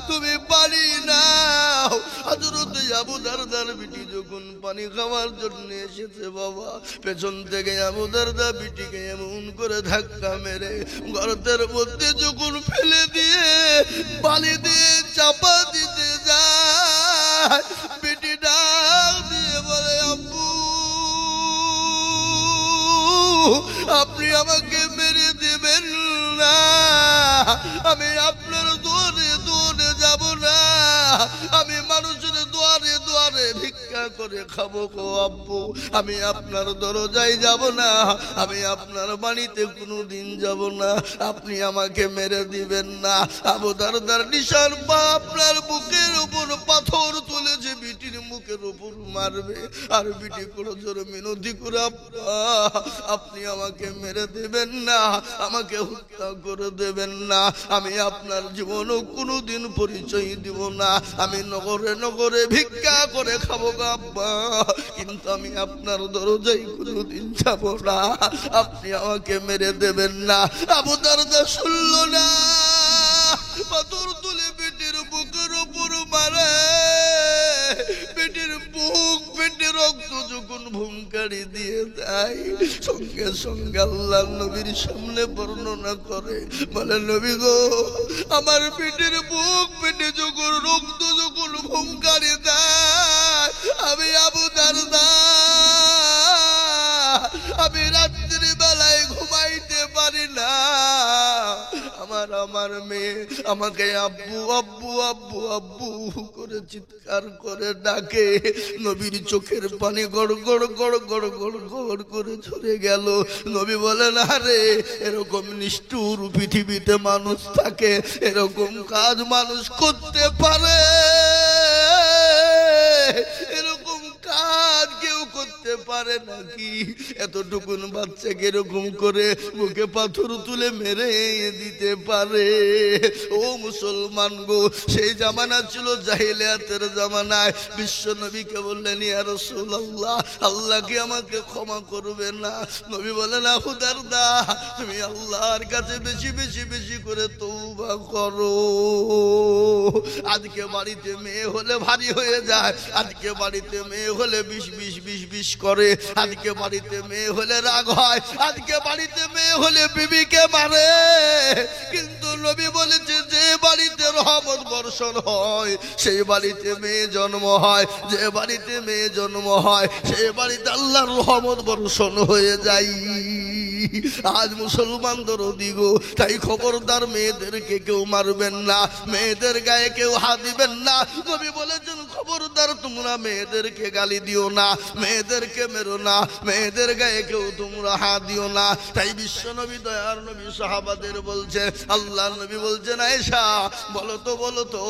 তুমি পানি নাও। হযরতে আবু দারদার বিটি যখন পানি খাওয়ার জন্য এসেছে বাবা, পেছন থেকে আবু দারদা বিটিকে এমন করে ধাক্কা মেরে গর্তের মধ্যে যখন ফেলে দিয়ে পানি দিয়ে চাপা দিতে যায়, বিটি ডাক দিয়ে বলে, আব্বু আপনি আমাকে মেরে দেবেন না, আমি আপনার দুয়ারে দুয়ারে যাব না, আমি মানুষের দুয়ারে দুয়ারে ভিক্ষা করে খাবো গো আব্বু, আমি আপনার দরজায় যাব না, আমি আপনার বাড়িতে কোনোদিন যাব না, আপনি আমাকে মেরে দিবেন না। আবু দারদার নিশান পা আপনার বুকের উপর পাথর তুলেছে, বিটির মুখের উপর মারবে, আর বিটি করে জোরে মিনতি করে, আপনি আমাকে মেরে দেবেন না, আমাকে হত্যা করে দেবেন না, আমি আপনার জীবনও কোনোদিন পরিচয় দিব না, আমি নগরে নগরে ভিক্ষা করে খাবো গো আব্বা, কিন্তু আমি আপনার দরজায় কোনোদিন যাব না, আপনি আমাকে মেরে দেবেন না। আবু দারদা শুনল না, পাথর তুলে বিটির বুকের উপর মারে, পেটের বুক পেটে রক্ত যখন ভুমকারি দিয়ে দেয়, সঙ্গে সঙ্গে আল্লাহ নবীর সামনে বর্ণনা করে, বলে নবী গো, আমার পেটের বুক পেটে যখন রক্ত যখন ভুমকারি দেয়, আমি আবু দারদা, আমি রাত্রি বেলায় ঘুমাইতে পারি না। আমার মেয়ে আমাকে আব্বু আব্বু আব্বু আব্বু করে চিৎকার করে ডাকে। নবীর চোখের পানি গড় গড় গড় গড় গড় গড় করে ঝরে গেল। নবী বলেন, আরে এরকম নিষ্ঠুর পৃথিবীতে মানুষ থাকে, এরকম কাজ মানুষ করতে পারে, এরকম কাজ কেউ করতে পারে নাকি? এতটুকুন বাচ্চাকে এরকম করে বুকে পাথর তুলে মেরে দিতে পারে? ও মুসলমান গো, সেই জামানা ছিল জাহিলিয়াতের জামানায়। বিশ্ব নবীকে বললেন, ইয়া রাসূলুল্লাহ, আল্লাহ কি আমাকে ক্ষমা করবে না? নবী বলেন, আবু দারদা, তুমি আল্লাহর কাছে বেশি বেশি বেশি করে তওবা করো। আজকে বাড়িতে মেয়ে হলে ভারী হয়ে যায়, আজকে বাড়িতে মেয়ে হলে বিষ বিষ বিষ বিষ করে, আজকে বাড়িতে মেয়ে হলে রাগ হয়, আজকে বাড়িতে মেয়ে হলে বিবিকে মারে। কিন্তু নবী বলেছে, যে বাড়িতে রহমত বর্ষণ হয় সেই বাড়িতে মেয়ে জন্ম হয়, যে বাড়িতে মেয়ে জন্ম হয় সেই বাড়িতে আল্লাহর রহমত বর্ষণ হয়ে যায়। আজ মুসলমানদের দিগো, তাই খবরদার মেয়েদেরকে কেউ মারবেন না, মেয়েদের গায়ে কেউ হাত দিবেন না। নবী বলেছেন, খবরদার তোমরা মেয়েদেরকে গালি দিও না, মেয়েদেরকে মেরো না, মেয়েদের গায়ে কেউ তোমরা হাত দিও না। তাই বিশ্ব নবী দয়ার নবী সাহাবাদের বলছে, আল্লাহ নবী বলছেন, আয়েশা বলো তো বলো তো,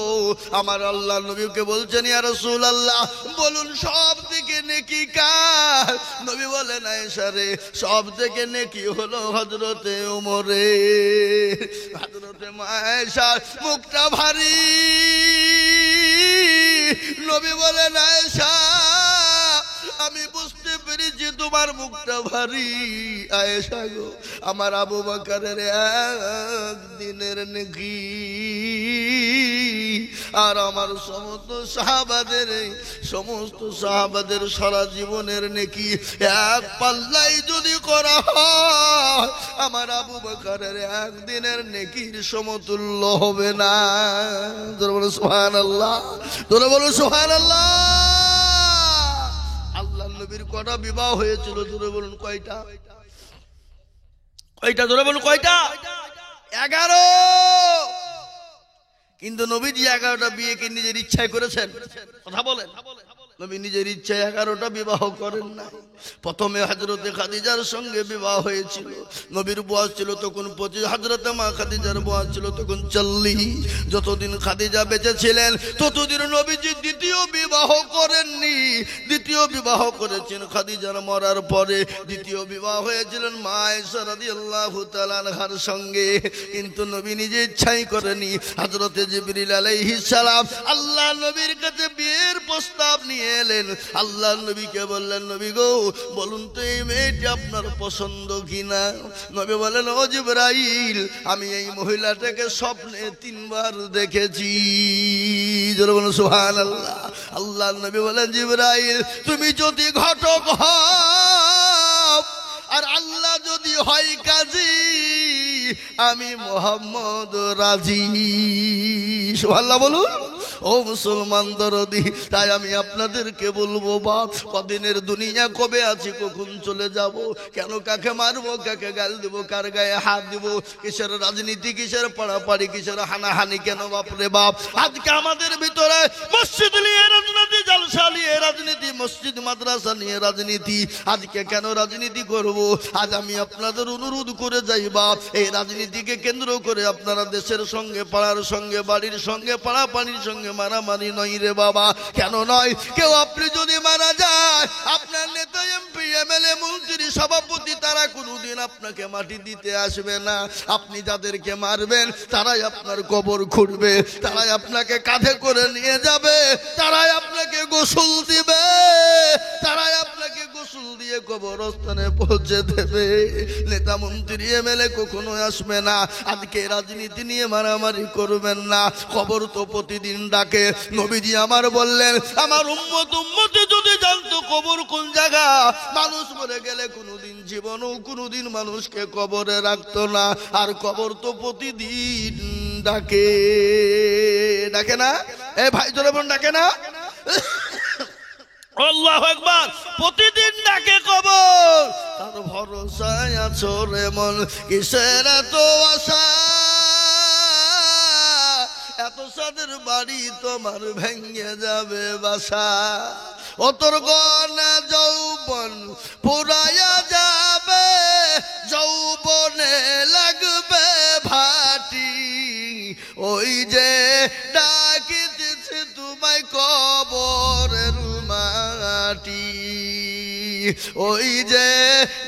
আমার আল্লাহ নবীকে বলছেন, ইয়া রাসূলুল্লাহ বলুন সব থেকে নেকি কার? নবী বলেন, আয়েশা রে, সব থেকে নেকি হলো হযরতে ওমরের। হযরতে আয়েশার মুখটা ভারী। নবী বলেন, আয়েশা আমি বুঝতে পেরেছি তোমার মুখটা ভারী। আয়েশা গো, আমার আবু বকরের একদিনের নেকি আর আমার সমস্ত সাহাবাদের সারা জীবনের নেকি এক পাল্লাই যদি করা হয়, আমার আবু বকরের একদিনের নেকির সমতুল্য হবে না। জোরে বলো সুবহানাল্লাহ, জোরে বলো সুবহানাল্লাহ। আল্লাহ নবীর কটা বিবাহ হয়েছিল? জোরে বলুন কয়টা? কয়টা? জোরে বলুন কয়টা? 11। কিন্তু নবীজি 11টা বিয়েকে নিজের ইচ্ছায় করেছেন? কথা বলেন। নবী নিজের ইচ্ছায় 11টা বিবাহ করেন না। প্রথমে হযরতে খাদিজার সঙ্গে বিবাহ হয়েছিল। নবীর বয়স ছিল তখন 25, হযরতে মা খাদিজার বয়স ছিল তখন 40। যতদিন খাদিজা বেঁচে ছিলেন ততদিন নবীজি দ্বিতীয় বিবাহ করেননি। দ্বিতীয় বিবাহ করেছেন খাদিজার মরার পরে। দ্বিতীয় বিবাহ হয়েছিলেন মা আয়েশা রাদিয়াল্লাহু তাআলা আনহার সঙ্গে। কিন্তু নবী নিজে ইচ্ছাই করেনি। হযরতে জিবরিল আলাইহিস সালাম আল্লাহ নবীর কাছে বিয়ের প্রস্তাব নিয়ে এলেন। আল্লাহ নবীকে বললেন, নবী গো, বলুন তো এই মেয়েটি আপনার পছন্দ কিনা? নবী বলেন, ও জিবরাইল, আমি এই মহিলাটাকে স্বপ্নে 3 বার দেখেছি। জোরে বলুন সুবহানাল্লাহ। আল্লাহ নবী বলেন, জিবরাইল তুমি যদি ঘটক হও আর আল্লাহ যদি হয় কাজী, আমি মুহাম্মদ রাজি। সুবহানাল্লাহ বলুন। ও মুসলমান দরদি, তাই আমি আপনাদেরকে বলবো, বাপ কদিনের দুনিয়া, কবে আছি, কখন চলে যাব, কেন কাকে মারবো, কাকে গাল দেব, কার গায়ে হাত দিব, কিসের রাজনীতি, কিসের পাড়াপাড়ি, কিসের হানাহানি, কেন বাপরে বাপ? আজকে আমাদের ভিতরে মসজিদ নিয়ে রাজনীতি, জলসা নিয়ে রাজনীতি, মসজিদ মাদ্রাসা নিয়ে রাজনীতি। আজকে কেন রাজনীতি করব? আজ আমি আপনাদের অনুরোধ করে যাই, বাপ এই রাজনীতিকে কেন্দ্র করে আপনারা দেশের সঙ্গে, পাড়ার সঙ্গে, বাড়ির সঙ্গে, পাড়াপাড়ির সঙ্গে মারামারি নয় রে বাবা। কেন নয়? কেউ আপনি যদি মারা যায়, আপনার নেতা, এমপি, এমএলএ, মন্ত্রী, সভাপতি, তারা কোনোদিন আপনাকে মাটি দিতে আসবে না। আপনি যাদেরকে মারবেন তারাই আপনার কবর খুঁড়বে, তারাই আপনাকে কাঁধে করে নিয়ে যাবে, তারাই আপনাকে গোসল দিবে, তারাই আপনাকে গোসল গোসল দিয়ে কবরস্থানে পৌঁছে দেবে। নেতা মন্ত্রী এমএলএ কখনো আসবে না। আজকে রাজনীতি নিয়ে মারামারি করবেন না। কবর তো প্রতিদিন ডাকে। নবীজি আমার বললেন, আমার উম্মতি যদি জানতো কবর কোন জায়গা, মানুষ মরে গেলে কোনোদিন জীবনও কোনোদিন মানুষকে কবরে রাখতো না। আর কবর তো প্রতিদিন ডাকে, ডাকে না? এই ভাই জোরে বলুন, ডাকে না? আল্লাহু আকবার। প্রতিদিন ডাকে কবর। তার ভরসায় আছো রে মন, কিসের এত আশা? এত সাদের বাড়ি তোমার ভেঙে যাবে বাসা। ও তোর গনা যৌবন পুরাইয়া যাবে, যৌবনে লাগবে ভাটি। ওই যে ডাকিতেছে তোমায় কবরের মাটি, ওই যে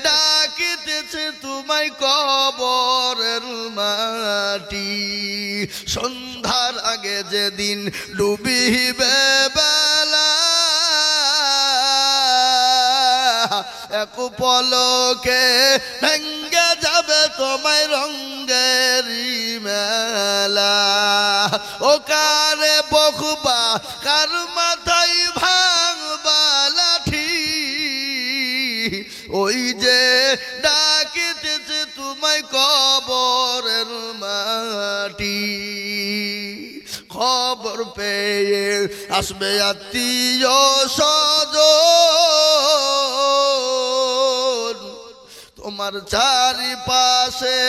ডাকিতেছে তোমায় কবরের মাটি। সন্ধ্যার আগে যেদিন ডুবিবে বেলা, এক পলকে ভেঙ্গে যাবে তোমায় রঙ্গের মেলা। ও কারে বকবা, কার মাথায় ভাঙবা লাঠি, ওই যে ডাকিতেছে তোমায় কবরের মাটি। খবর পেয়ে আসবে আত্মীয় স্বজন, তোমার চারিপাশে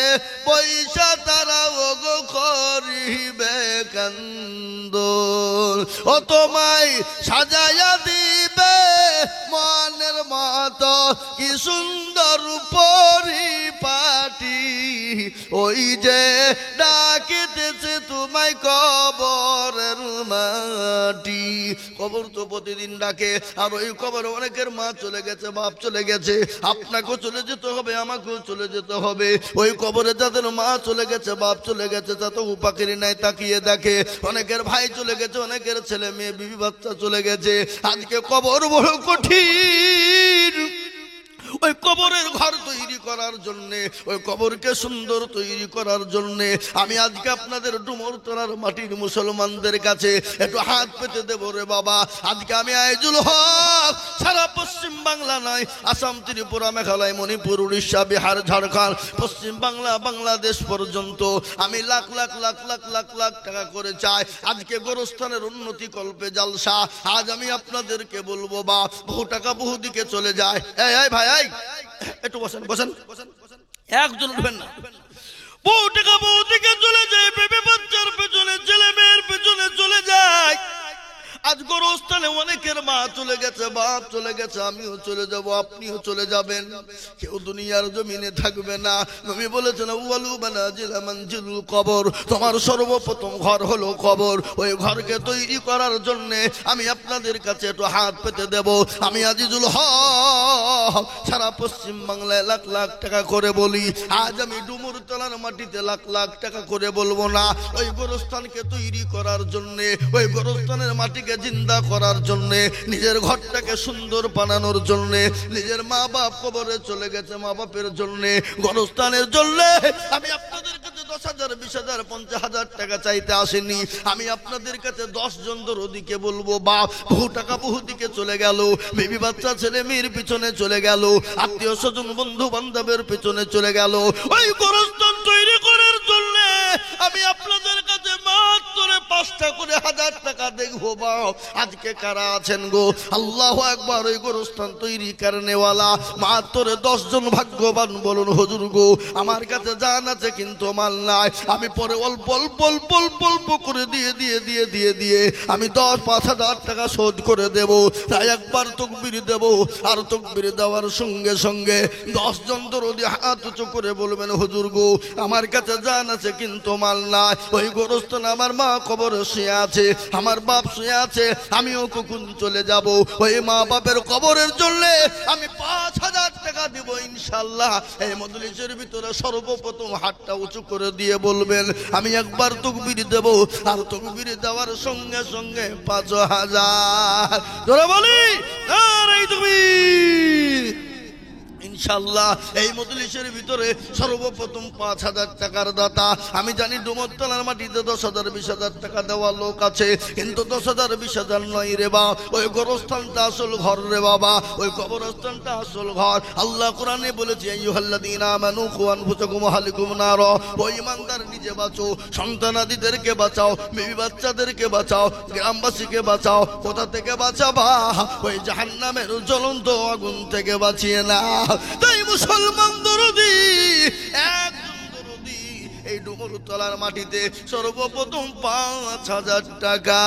পয়সা তারা ওগো করিবে কান্দন। ও তোমায় সাজাইয়া দিবে মনের মতো কি সুন্দর পরিপাটি। ওই যে ডাকিতেছে তোমায় কবরের মাটি। কবর তো প্রতিদিন ডাকে। আর ওই কবর অনেকের মা চলে গেছে, বাপ চলে গেছে। আপনাকেও চলে যেতে হবে, আমাকেও চলে যেতে হবে। ওই কবরে যাদের মা চলে গেছে, বাপ চলে গেছে, তা তো উপাকেরই নাই, তাকিয়ে দেখে। অনেকের ভাই চলে গেছে, অনেকের ছেলে মেয়ে বিবি বাচ্চা চলে গেছে। আজকে কবর বড় কঠিন। ওই কবরের ঘর তৈরি করার জন্যে, ওই কবরকে সুন্দর তৈরি করার জন্যে আমি আজকে আপনাদের ডুমুরতলার মাটির মুসলমানদের কাছে একটু হাত পেতে দেবো রে বাবা। আজকে আমি আইজুল হক সারা পশ্চিম বাংলা নয়, আসাম, ত্রিপুরা, মেঘালয়, মণিপুর, উড়িষ্যা, বিহার, ঝাড়খণ্ড, পশ্চিম বাংলা, বাংলাদেশ পর্যন্ত আমি লাখ লাখ লাখ লাখ লাখ লাখ টাকা করে চাই আজকে গোরস্থানের উন্নতি কল্পে জালসা। আজ আমি আপনাদেরকে বলবো বা বহু টাকা বহু দিকে চলে যায়। এই ভাই, একটু বসেন বসেন, একজন উঠবেন না। বহু টাকা বহু দিকে চলে যায়, বেবি বাচ্চার পেছনে, ছেলে মেয়ের পেছনে চলে যায়। আজ গোরস্থানে অনেকের মা চলে গেছে, বাপ চলে গেছে, আমিও চলে যাব, আপনিও চলে যাবেন। কেউ দুনিয়ার জমিনে থাকবে না। নবী বলেছেন আউয়ালু মানাজিল মানজিলুল কবর, তোমার সর্বপ্রথম ঘর হলো কবর। ওই ঘরকে তৈরি করার জন্য আমি আপনাদের কাছে একটু হাত পেতে দেব। আমি আজিজুল হক সারা পশ্চিম বাংলায় লাখ লাখ টাকা করে বলি। আজ আমি ডুমুরতলার মাটিতে লাখ লাখ টাকা করে বলবো না। ওই গোরস্থানকে তৈরি করার জন্য, ওই গোরস্থানের মাটিকে জিন্দা করার জন্য, নিজের ঘরটাকে সুন্দর বানানোর জন্য, নিজের মা বাপ কবরে চলে গেছে, মা বাপের জন্য, গোরস্থানের জন্য আমি আপনাদের কাছে 10,000, 20,000, 50,000 টাকা চাইতে আসেনি। আমি আপনাদের কাছে 10 জন দরদিকে বলবো, বাপ বহু টাকা বহু দিকে চলে গেল, বেবি বাচ্চা ছেলে মেয়ের পিছনে চলে গেল, আত্মীয় স্বজন বন্ধু বান্ধবের পিছনে চলে গেল। ওই গোরস্থান তৈরি করার জন্য আমি আপনাদের কাছে মাত্র 5টা করে 1000 টাকা দেখবো। বাপ আজকে কারা আছেন গো? আল্লাহু আকবার। ওই গোরস্থান তৈরি কারণেওয়ালা মাত্র 10 জন ভাগ্যবান বলুন হুজুর গো। আমার কাছে জান আছে কিন্তু মাল নাই। আমি পরে অল্প অল্প অল্প অল্প অল্প করে দিয়ে আমি 5,000 টাকা শোধ করে দেব। তাই একবার তাকবীর দেব, আর তাকবীর দেওয়ার সঙ্গে সঙ্গে 10 জন দরদি হাত উঁচু করে বলবেন হুজুর গো আমার কাছে জান আছে কিন্তু মাল নাই। ওই গোরস্থান আমার মা কবরে কবরে শুয়ে আছে, আমার বাপ শুয়ে আছে, আমিও কখন চলে যাব। ওই মা বাপের কবরের জন্য আমি 5,000 টাকা দিব ইনশাআল্লাহ। এই মজলিসের ভিতরে সর্বপ্রথম হাতটা উঁচু করে দিয়ে বলবেন আমি একবার তাকবীর দেব, আর তাকবীর দেওয়ার সঙ্গে সঙ্গে 5,000 ধরে বলি নারে তাকবীর। ইনশাআল্লাহ এই মজলিসের ভিতরে সর্বপ্রথম 5,000 টাকার দাতা। আমি জানি ডুমরতলার মাটিতে 10,000 20,000 টাকা দেওয়া লোক আছে, কিন্তু 10,000 20,000 নয় রে বা, ওই গোরস্থানটা আসল ঘর রে বাবা, ওই কবরস্থানটা আসল ঘর। আল্লাহ কোরআনে বলেছে আইয়ুহাল্লাযীনা আমানু কু আনফুসাকুম ওয়া আহলিকুম নার, ও ঈমানদার নিজে বাঁচো, সন্তানাদিদেরকে বাঁচাও, বিবি বাচ্চাদেরকে বাঁচাও, গ্রামবাসীকে বাঁচাও। কোথা থেকে বাঁচাবা? ওই জাহান্নামের জ্বলন্ত আগুন থেকে বাঁচিয়ে না। তাই মুসলমান দরদি, একজন দরদি এই ডুমরতলার মাটিতে সর্বপ্রথম 5,000 টাকা।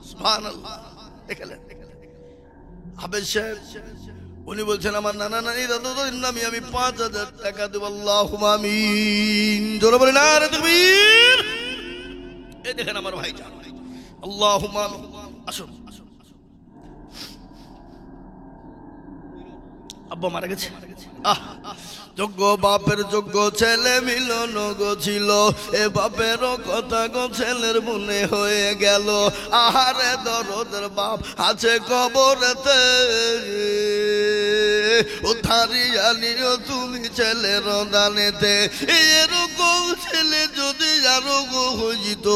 সুবহানাল্লাহ। দেখলেন হাফেজ সাহেব উনি বলছেন আমার নানা নানি দাদা দাদির নামে আমি 5,000 টাকা দেব। আল্লাহুম্মা আমিন। জোরে বলেন নারে তাকবীর। এই দেখেন আমার ভাইজান, আল্লাহুম্মা আমিন। আসুন, আব্বা মারা গেছে। যোগ্য বাপের যোগ্য ছেলে মিলন গো ছিল, এ বাপেরও কথা গো ছেলের মনে হয়ে গেল। আহারে দরদের বাপ আছে কবরেতে, উদ্ধারিয়া নিও তুমি ছেলের দানেতে। এরকম ছেলে যদি আরো গো হইত,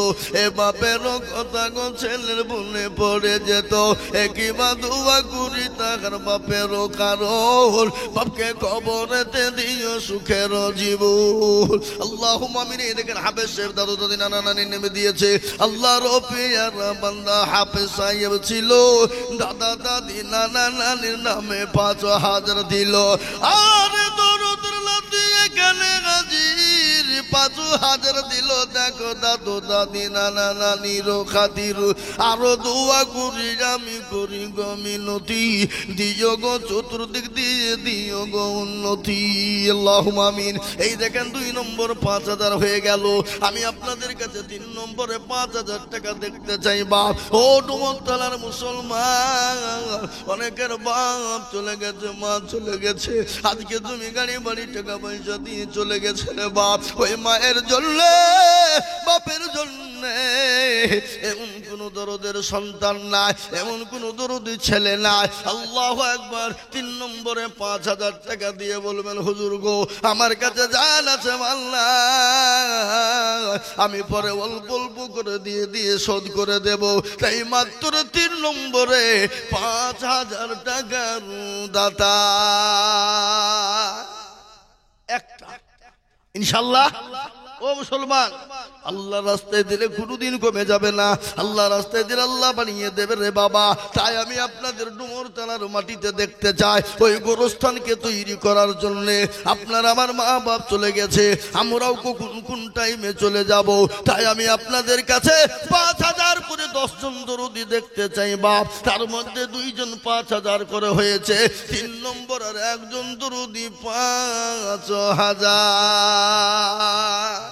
এ বাপেরও কথা গো ছেলের মনে পড়ে যেত। কিবা দোয়া করি তার বাপেরও কারণ, বাপকে কবরেতে দিও সুখের জীবন। আল্লাহুম্মা আমিন। দেখেন হাফেজ সাহেব দাদু দাদি নানা নানি নেমে দিয়েছে। আল্লাহর পেয়ারা বান্দা হাফেজ সাহেব ছিল, দাদা দাদি নানা নানির নামে 5,000 দিল। আরে দরুদের লাতি এখানে হাজির, 5,000 দিল। দেখো দাদু দাদি নানা নানির খাতির আরো দোয়া করি আমি, করি গো মিনতি, দিও গো চতুর্দিক দিয়ে দিও গো উন্নতি। আল্লাহুম্মা আমিন। এই দেখেন 2 নম্বর 5,000 হয়ে গেল। আমি আপনাদের কাছে 3 নম্বরে 5,000 টাকা দেখতে চাই। বাপ ও ডুমরতলার মুসলমান, অনেকের বাপ চলে গেছে, মা চলে গেছে, আজকে তুমি গাড়ি বাড়ি টাকা পয়সা দিয়ে চলে গেছে রে বাপ। ওই মায়ের জন্য, বাপের জন্য এমন কোন দরদের সন্তান নাই, এমন কোন দরদি ছেলে নাই। আল্লাহু আকবার। 3 নম্বরে 5,000 টাকা দিয়ে বলবেন হুজুর গো আমার কাছে জান আছে আল্লাহ, আমি পরে অল্প অল্প করে দিয়ে দিয়ে শোধ করে দেব। তাই মাত্র 3 নম্বরে 5,000 টাকার দাতা একটা ইনশাআল্লাহ। ও মুসলমান, আল্লাহ রাস্তায় দিলে কোনোদিন কমে যাবে না, আল্লাহ রাস্তায় দিলে আল্লাহ বানিয়ে দেবে রে বাবা। তাই আমি আপনাদের ডুমরতলার মাটিতে দেখতে চাই ওই গোরস্থানকে তৈরি করার জন্য। আপনার আমার মা বাপ চলে গেছে, আমরাও কোন টাইমে চলে যাব। তাই আমি আপনাদের কাছে 5,000 করে 10 জন দরদি দেখতে চাই বাপ। তার মধ্যে 2 জন 5,000 করে হয়েছে, 3 নম্বর আর 1 জন দরদি 5,000।